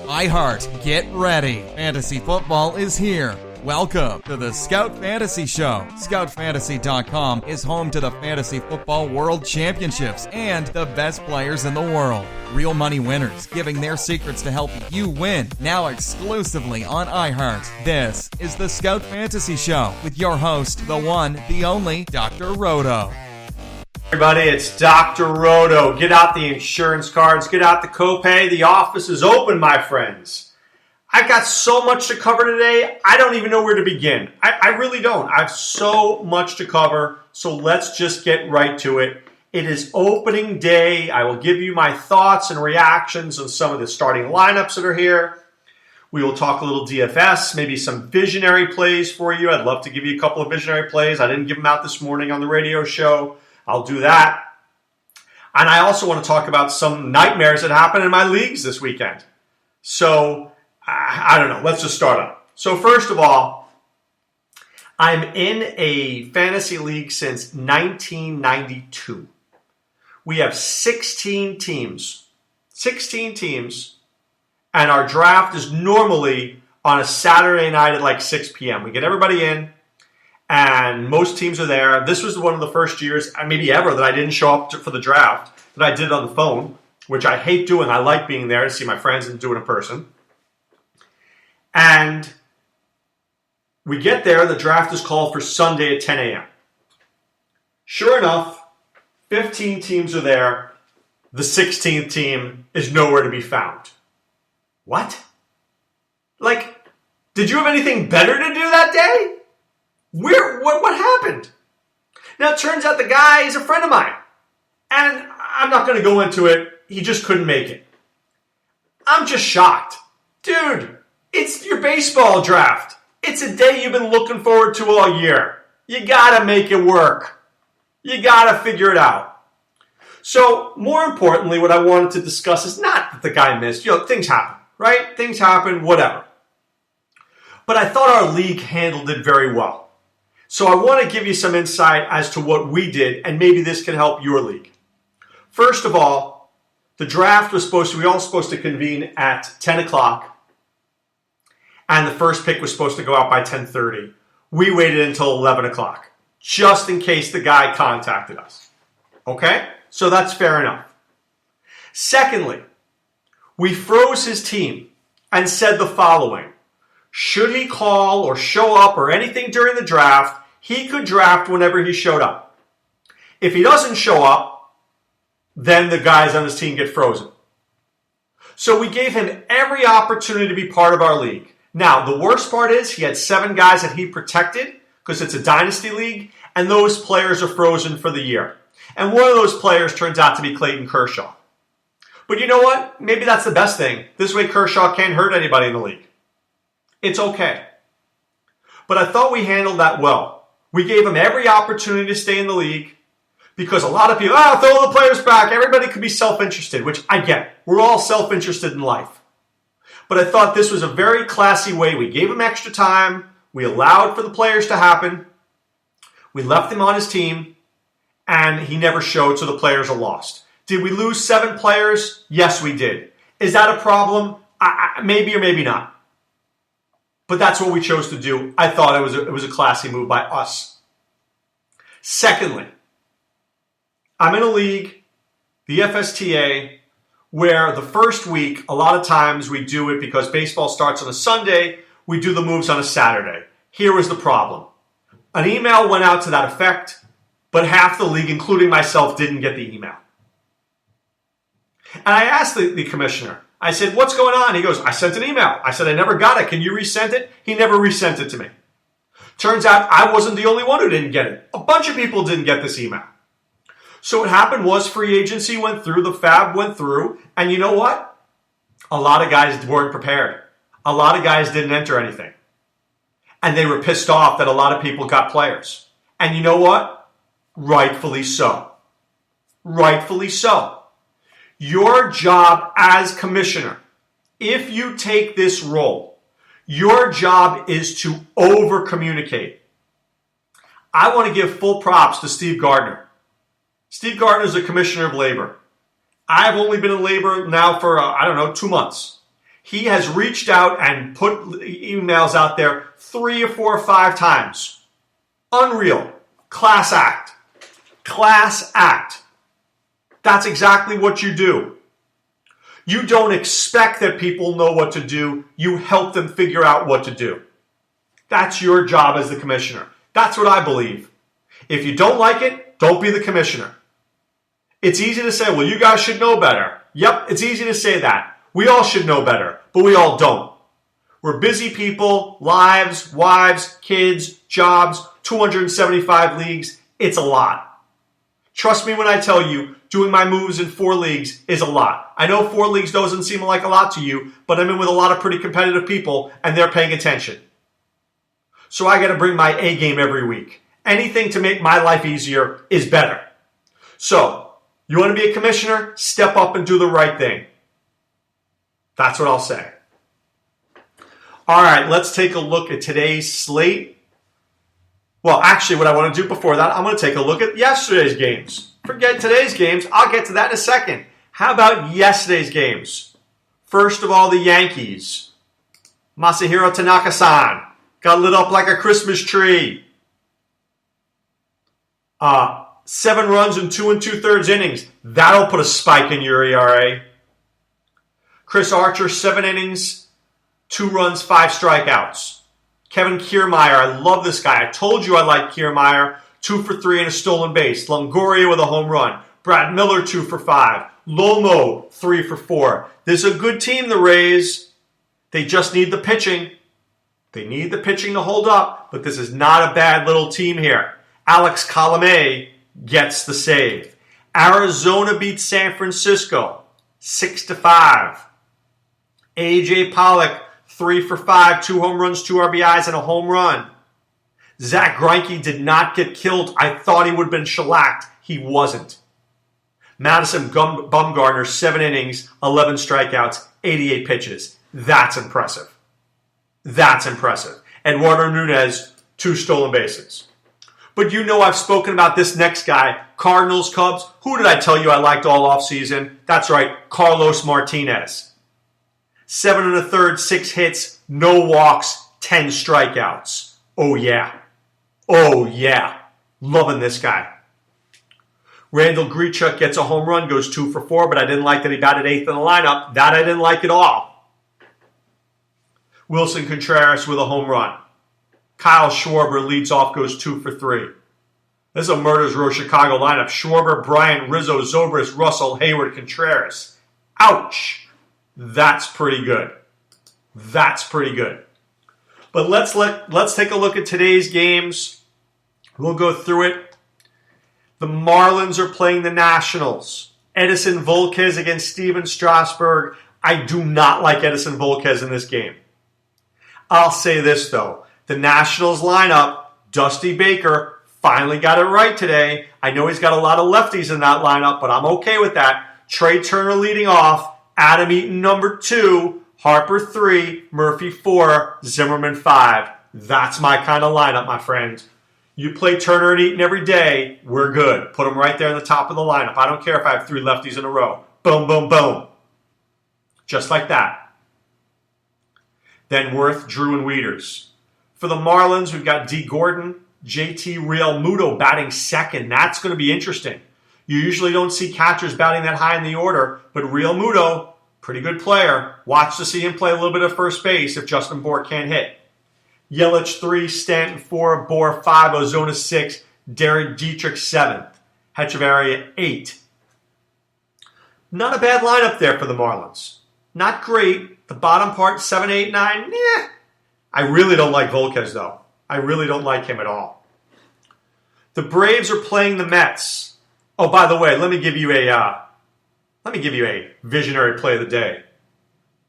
iHeart, get ready. Fantasy football is here. Welcome to the Scout Fantasy Show. ScoutFantasy.com is home to the Fantasy Football World Championships and the best players in the world. Real money winners giving their secrets to help you win. Now exclusively on iHeart. This is the Scout Fantasy Show with your host, the one, the only, Dr. Roto. Everybody, it's Dr. Roto. Get out the insurance cards, get out the copay. The office is open, my friends. I've got so much to cover today, I don't even know where to begin. I really don't. I have so much to cover, so let's just get right to it. It is opening day. I will give you my thoughts and reactions on some of the starting lineups that are here. We will talk a little DFS, maybe some visionary plays for you. I'd love to give you a couple of visionary plays. I didn't give them out this morning on the radio show. I'll do that. And I also want to talk about some nightmares that happened in my leagues this weekend. So, I don't know. Let's just start up. So, first of all, I'm in a fantasy league since 1992. We have 16 teams. 16 teams. And our draft is normally on a Saturday night at like 6 p.m. We get everybody in. And most teams are there. This was one of the first years, maybe ever, that I didn't show up for the draft, that I did it on the phone, which I hate doing. I like being there to see my friends and do it in person. And we get there. The draft is called for Sunday at 10 a.m. Sure enough, 15 teams are there. The 16th team is nowhere to be found. What? Like, did you have anything better to do that day? What happened? Now, it turns out the guy is a friend of mine. And I'm not going to go into it. He just couldn't make it. I'm just shocked. Dude, it's your baseball draft. It's a day you've been looking forward to all year. You got to make it work. You got to figure it out. So, more importantly, what I wanted to discuss is not that the guy missed. Things happen, right? Things happen, whatever. But I thought our league handled it very well. So I want to give you some insight as to what we did, and maybe this can help your league. First of all, the draft was we all supposed to convene at 10 o'clock, and the first pick was supposed to go out by 10:30. We waited until 11 o'clock, just in case the guy contacted us. Okay? So that's fair enough. Secondly, we froze his team and said the following. Should he call or show up or anything during the draft, he could draft whenever he showed up. If he doesn't show up, then the guys on his team get frozen. So we gave him every opportunity to be part of our league. Now, the worst part is he had 7 guys that he protected because it's a dynasty league, and those players are frozen for the year. And one of those players turns out to be Clayton Kershaw. But you know what? Maybe that's the best thing. This way Kershaw can't hurt anybody in the league. It's okay. But I thought we handled that well. We gave him every opportunity to stay in the league because a lot of people, throw the players back. Everybody could be self-interested, which I get. We're all self-interested in life. But I thought this was a very classy way. We gave him extra time. We allowed for the players to happen. We left him on his team, and he never showed, so the players are lost. Did we lose 7 players? Yes, we did. Is that a problem? Maybe or maybe not. But that's what we chose to do. I thought it was a classy move by us. Secondly, I'm in a league, the FSTA, where the first week, a lot of times we do it because baseball starts on a Sunday, we do the moves on a Saturday. Here was the problem. An email went out to that effect, but half the league, including myself, didn't get the email. And I asked the commissioner, I said, what's going on? He goes, I sent an email. I said, I never got it. Can you resend it? He never resent it to me. Turns out I wasn't the only one who didn't get it. A bunch of people didn't get this email. So what happened was free agency went through, the fab went through, and you know what? A lot of guys weren't prepared. A lot of guys didn't enter anything. And they were pissed off that a lot of people got players. And you know what? Rightfully so. Rightfully so. Your job as commissioner, if you take this role, your job is to over-communicate. I want to give full props to Steve Gardner. Steve Gardner is the commissioner of labor. I've only been in labor now for, 2 months. He has reached out and put emails out there 3 or 4 or 5 times. Unreal. Class act. Class act. That's exactly what you do. You don't expect that people know what to do. You help them figure out what to do. That's your job as the commissioner. That's what I believe. If you don't like it, don't be the commissioner. It's easy to say, well, you guys should know better. Yep, it's easy to say that. We all should know better, but we all don't. We're busy people, lives, wives, kids, jobs, 275 leagues. It's a lot. Trust me when I tell you, doing my moves in 4 leagues is a lot. I know 4 leagues doesn't seem like a lot to you, but I'm in with a lot of pretty competitive people, and they're paying attention. So I got to bring my A game every week. Anything to make my life easier is better. So, you want to be a commissioner? Step up and do the right thing. That's what I'll say. All right, let's take a look at today's slate. Well, actually, what I want to do before that, I'm going to take a look at yesterday's games. Forget today's games. I'll get to that in a second. How about yesterday's games? First of all, the Yankees. Masahiro Tanaka-san got lit up like a Christmas tree. 7 runs in 2 2/3 innings. That'll put a spike in your ERA. Chris Archer, 7 innings, 2 runs, 5 strikeouts. Kevin Kiermaier, I love this guy. I told you I like Kiermaier. 2 for 3 and a stolen base. Longoria with a home run. Brad Miller, 2 for 5. Lomo, 3 for 4. This is a good team, the Rays. They just need the pitching. They need the pitching to hold up, but this is not a bad little team here. Alex Colomé gets the save. Arizona beats San Francisco 6-5. A.J. Pollock, 3 for 5, 2 home runs, 2 RBIs, and a home run. Zach Greinke did not get killed. I thought he would have been shellacked. He wasn't. Madison Bumgarner, 7 innings, 11 strikeouts, 88 pitches. That's impressive. That's impressive. Eduardo Nunez, 2 stolen bases. But you know I've spoken about this next guy, Cardinals, Cubs. Who did I tell you I liked all offseason? That's right, Carlos Martinez. 7 1/3, 6 hits, no walks, 10 strikeouts. Oh yeah. Oh yeah. Loving this guy. Randall Grichuk gets a home run, goes 2 for 4, but I didn't like that he batted 8th in the lineup. That I didn't like at all. Wilson Contreras with a home run. Kyle Schwarber leads off, goes 2 for 3. This is a Murders Row Chicago lineup. Schwarber, Bryant, Rizzo, Zobrist, Russell, Hayward, Contreras. Ouch. That's pretty good. That's pretty good. But let's take a look at today's games. We'll go through it. The Marlins are playing the Nationals. Edison Volquez against Steven Strasburg. I do not like Edison Volquez in this game. I'll say this, though. The Nationals lineup, Dusty Baker, finally got it right today. I know he's got a lot of lefties in that lineup, but I'm okay with that. Trey Turner leading off. Adam Eaton number 2. Harper 3. Murphy 4. Zimmerman 5. That's my kind of lineup, my friend. You play Turner and Eaton every day, we're good. Put them right there in the top of the lineup. I don't care if I have 3 lefties in a row. Boom, boom, boom. Just like that. Then Worth, Drew, and Wieters. For the Marlins, we've got D. Gordon, JT Realmuto batting second. That's going to be interesting. You usually don't see catchers batting that high in the order, but Realmuto, pretty good player. Watch to see him play a little bit of first base if Justin Bour can't hit. Yelich 3, Stanton 4, Bour 5, Ozuna 6, Derek Dietrich 7th, Hechavarria 8. Not a bad lineup there for the Marlins. Not great. The bottom part, 7, 8, 9, I really don't like Volquez, though. I really don't like him at all. The Braves are playing the Mets. Oh, by the way, let me give you a visionary play of the day.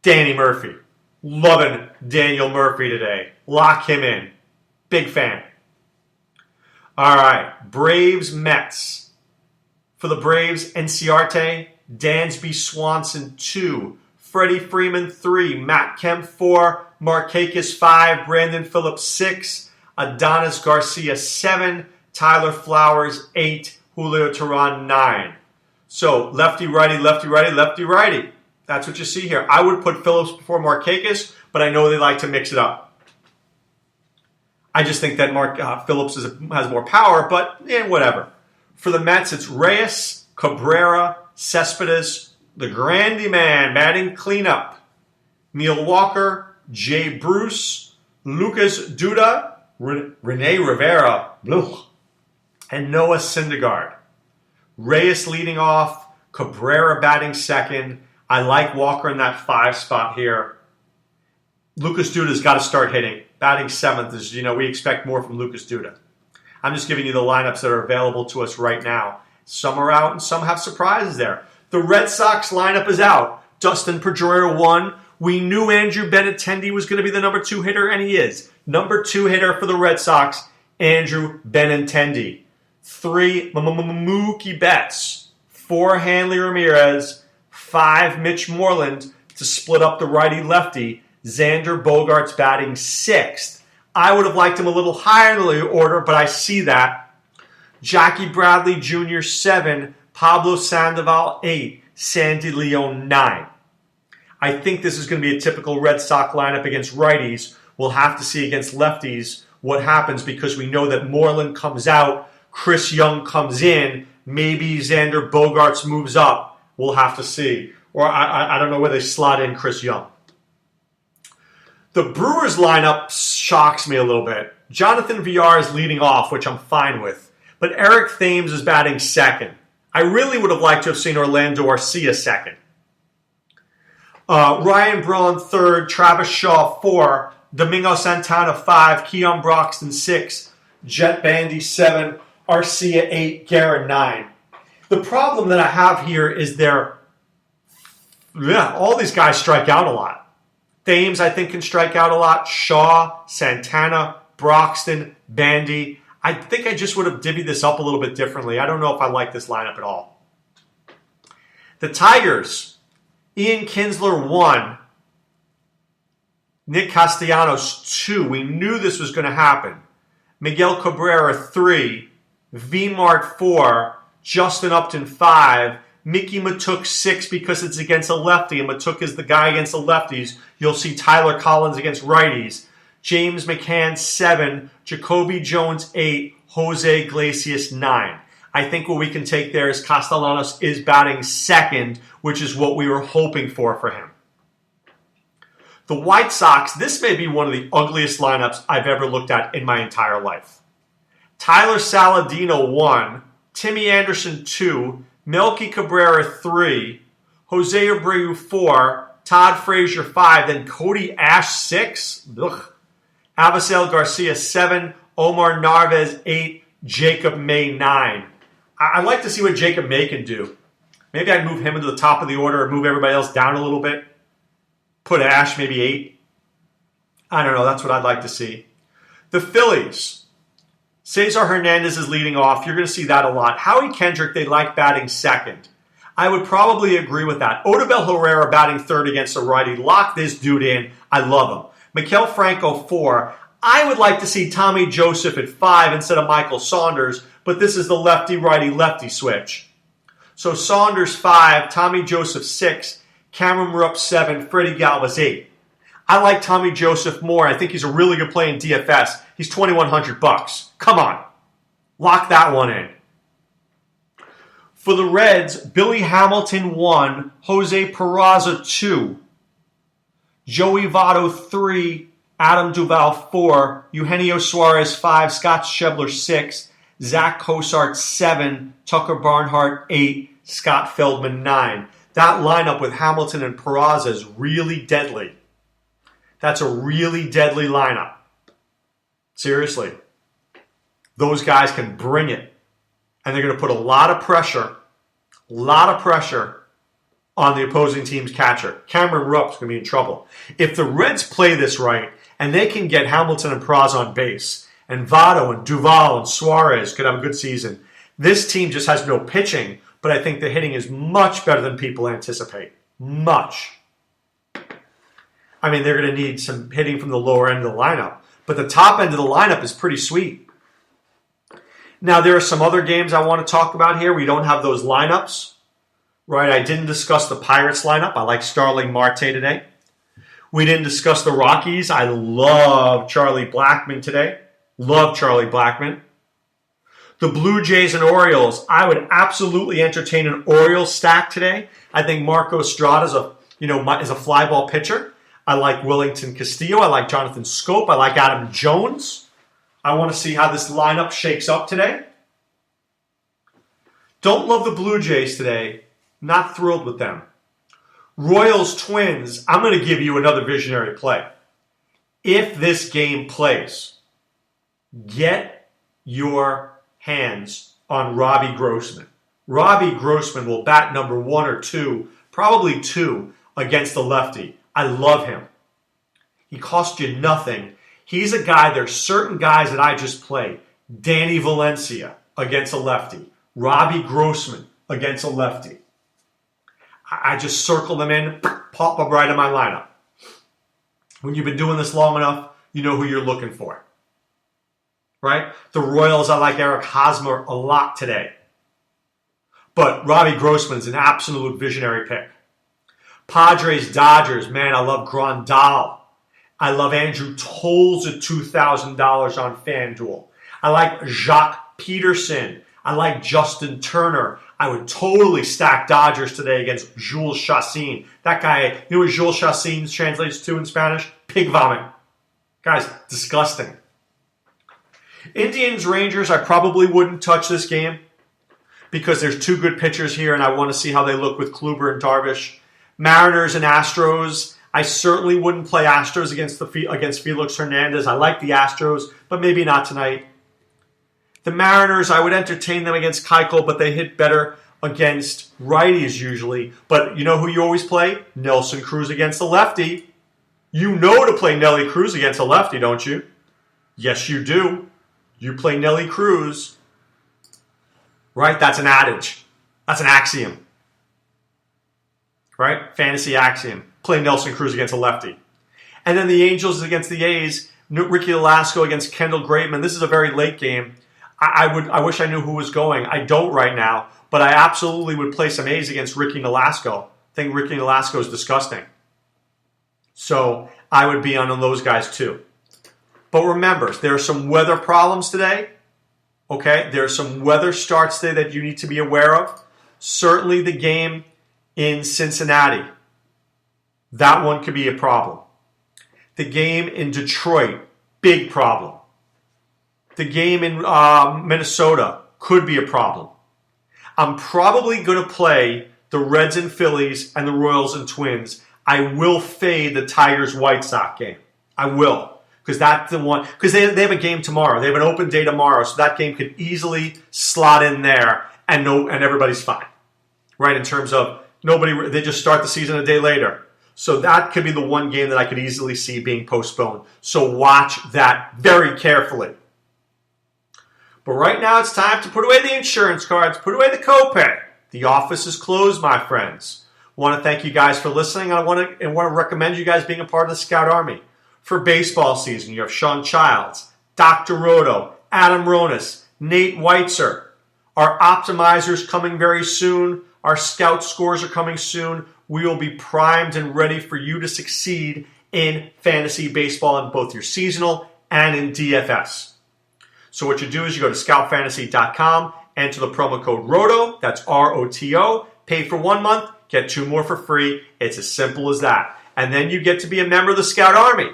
Danny Murphy. Loving Daniel Murphy today. Lock him in. Big fan. All right, Braves, Mets. For the Braves, Enciarte, Dansby Swanson 2, Freddie Freeman 3, Matt Kemp 4, Markakis 5, Brandon Phillips 6, Adonis Garcia 7, Tyler Flowers 8, Julio Teheran 9. So lefty, righty, lefty, righty, lefty, righty. That's what you see here. I would put Phillips before Markakis, but I know they like to mix it up. I just think that Phillips has more power, but whatever. For the Mets, it's Reyes, Cabrera, Cespedes, the Grandy man batting cleanup, Neil Walker, Jay Bruce, Lucas Duda, Rene Rivera, and Noah Syndergaard. Reyes leading off, Cabrera batting second. I like Walker in that 5 spot here. Lucas Duda's got to start hitting. Batting 7th is, we expect more from Lucas Duda. I'm just giving you the lineups that are available to us right now. Some are out and some have surprises there. The Red Sox lineup is out. Dustin Pedroia 1. We knew Andrew Benintendi was going to be the number 2 hitter, and he is. Number 2 hitter for the Red Sox, Andrew Benintendi. 3, Mookie Betts. 4, Hanley Ramirez. 5, Mitch Moreland to split up the righty-lefty. Xander Bogaerts batting 6th. I would have liked him a little higher in the order, but I see that. Jackie Bradley Jr. 7, Pablo Sandoval 8, Sandy Leon 9. I think this is going to be a typical Red Sox lineup against righties. We'll have to see against lefties what happens because we know that Moreland comes out, Chris Young comes in, maybe Xander Bogaerts moves up. We'll have to see. Or I don't know where they slot in Chris Young. The Brewers lineup shocks me a little bit. Jonathan Villar is leading off, which I'm fine with. But Eric Thames is batting second. I really would have liked to have seen Orlando Arcia second. Ryan Braun third, Travis Shaw 4, Domingo Santana 5, Keon Broxton 6, Jet Bandy 7, Arcia 8, Guerin 9. The problem that I have here is all these guys strike out a lot. Thames, I think, can strike out a lot. Shaw, Santana, Broxton, Bandy. I think I just would have divvied this up a little bit differently. I don't know if I like this lineup at all. The Tigers, Ian Kinsler 1, Nick Castellanos 2. We knew this was going to happen. Miguel Cabrera 3, V-Mart 4, Justin Upton 5, Mickey Matuk 6 because it's against a lefty, and Matuk is the guy against the lefties. You'll see Tyler Collins against righties. James McCann 7, Jacoby Jones 8, Jose Iglesias 9. I think what we can take there is Castellanos is batting second, which is what we were hoping for him. The White Sox, this may be one of the ugliest lineups I've ever looked at in my entire life. Tyler Saladino 1, Timmy Anderson 2, Melky Cabrera 3, Jose Abreu 4, Todd Frazier 5, then Cody Ash 6, Avisail Garcia 7, Omar Narvaez 8, Jacob May 9. I'd like to see what Jacob May can do. Maybe I'd move him into the top of the order and move everybody else down a little bit. Put Ash maybe 8. I don't know. That's what I'd like to see. The Phillies. Cesar Hernandez is leading off. You're going to see that a lot. Howie Kendrick, they like batting second. I would probably agree with that. Odubel Herrera batting third against a righty. Lock this dude in. I love him. Maikel Franco 4. I would like to see Tommy Joseph at 5 instead of Michael Saunders, but this is the lefty-righty-lefty switch. So Saunders 5, Tommy Joseph 6, Cameron Rupp 7, Freddie Galvis 8. I like Tommy Joseph more. I think he's a really good play in DFS. He's $2,100. Come on. Lock that one in. For the Reds, Billy Hamilton 1, Jose Peraza 2, Joey Votto 3, Adam Duvall 4, Eugenio Suarez 5, Scott Schebler 6, Zach Cosart 7, Tucker Barnhart 8, Scott Feldman 9. That lineup with Hamilton and Peraza is really deadly. That's a really deadly lineup. Seriously. Those guys can bring it. And they're going to put a lot of pressure on the opposing team's catcher. Cameron Rupp's going to be in trouble. If the Reds play this right, and they can get Hamilton and Peraza on base, and Votto and Duvall and Suarez could have a good season, this team just has no pitching, but I think the hitting is much better than people anticipate. Much. I mean, they're going to need some hitting from the lower end of the lineup, but the top end of the lineup is pretty sweet. Now, there are some other games I want to talk about here. We don't have those lineups. right? I didn't discuss the Pirates lineup. I like Starling Marte today. We didn't discuss the Rockies. I love Charlie Blackmon today. Love Charlie Blackmon. The Blue Jays and Orioles, I would absolutely entertain an Orioles stack today. I think Marco Estrada is a fly ball pitcher. I like Wellington Castillo. I like Jonathan Scope. I like Adam Jones. I want to see how this lineup shakes up today. Don't love the Blue Jays today. Not thrilled with them. Royals Twins, I'm going to give you another visionary play. If this game plays, get your hands on Robbie Grossman. Robbie Grossman will bat number 1 or 2, probably 2, against the lefty. I love him. He cost you nothing. He's a guy, there's certain guys that I just play. Danny Valencia against a lefty. Robbie Grossman against a lefty. I just circle them in, pop them right in my lineup. When you've been doing this long enough, you know who you're looking for. Right? The Royals, I like Eric Hosmer a lot today. But Robbie Grossman's an absolute visionary pick. Padres, Dodgers, man, I love Grandal. I love Andrew Tolles at $2,000 on FanDuel. I like Jacques Peterson. I like Justin Turner. I would totally stack Dodgers today against Jules Chassin. That guy, you know what Jules Chassin translates to in Spanish? Pig vomit. Guy's disgusting. Indians, Rangers, I probably wouldn't touch this game because there's 2 good pitchers here and I want to see how they look with Kluber and Darvish. Mariners and Astros, I certainly wouldn't play Astros against Felix Hernandez. I like the Astros, but maybe not tonight. The Mariners, I would entertain them against Keuchel, but they hit better against righties usually. But you know who you always play? Nelson Cruz against the lefty. You know to play Nelly Cruz against a lefty, don't you? Yes, you do. You play Nelly Cruz. Right? That's an adage. That's an axiom. Right? Fantasy axiom. Play Nelson Cruz against a lefty. And then the Angels against the A's. Ricky Velasco against Kendall Graveman. This is a very late game. I wish I knew who was going. I don't right now. But I absolutely would play some A's against Ricky Velasco. I think Ricky Velasco is disgusting. So I would be on those guys too. But remember, there are some weather problems today. Okay? There are some weather starts today that you need to be aware of. Certainly the game in Cincinnati. That one could be a problem. The game in Detroit, big problem. The game in Minnesota could be a problem. I'm probably going to play the Reds and Phillies and the Royals and Twins. I will fade the Tigers-White Sox game. I will. Because that's the one. Because they have a game tomorrow. They have an open day tomorrow. So that game could easily slot in there and everybody's fine. Right? In terms of they just start the season a day later. So that could be the one game that I could easily see being postponed. So watch that very carefully. But right now it's time to put away the insurance cards, put away the copay. The office is closed, my friends. I want to thank you guys for listening. I want to recommend you guys being a part of the Scout Army. For baseball season, you have Sean Childs, Dr. Roto, Adam Ronis, Nate Weitzer. Our optimizers coming very soon. Our scout scores are coming soon. We will be primed and ready for you to succeed in fantasy baseball in both your seasonal and in DFS. So what you do is you go to scoutfantasy.com, enter the promo code ROTO, that's ROTO, pay for 1 month, get 2 more for free. It's as simple as that. And then you get to be a member of the Scout Army.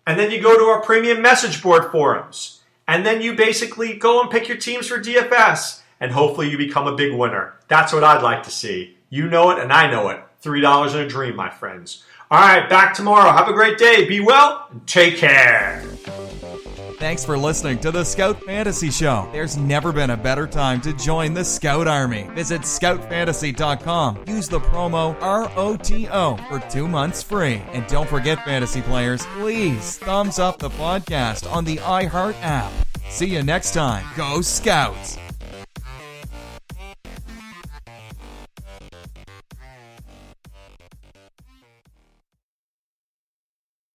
And then you go to our premium message board forums. And then you basically go and pick your teams for DFS. And hopefully you become a big winner. That's what I'd like to see. You know it and I know it. $3 in a dream, my friends. All right, back tomorrow. Have a great day. Be well and take care. Thanks for listening to the Scout Fantasy Show. There's never been a better time to join the Scout Army. Visit scoutfantasy.com. Use the promo ROTO for 2 months free. And don't forget, fantasy players, please thumbs up the podcast on the iHeart app. See you next time. Go Scouts!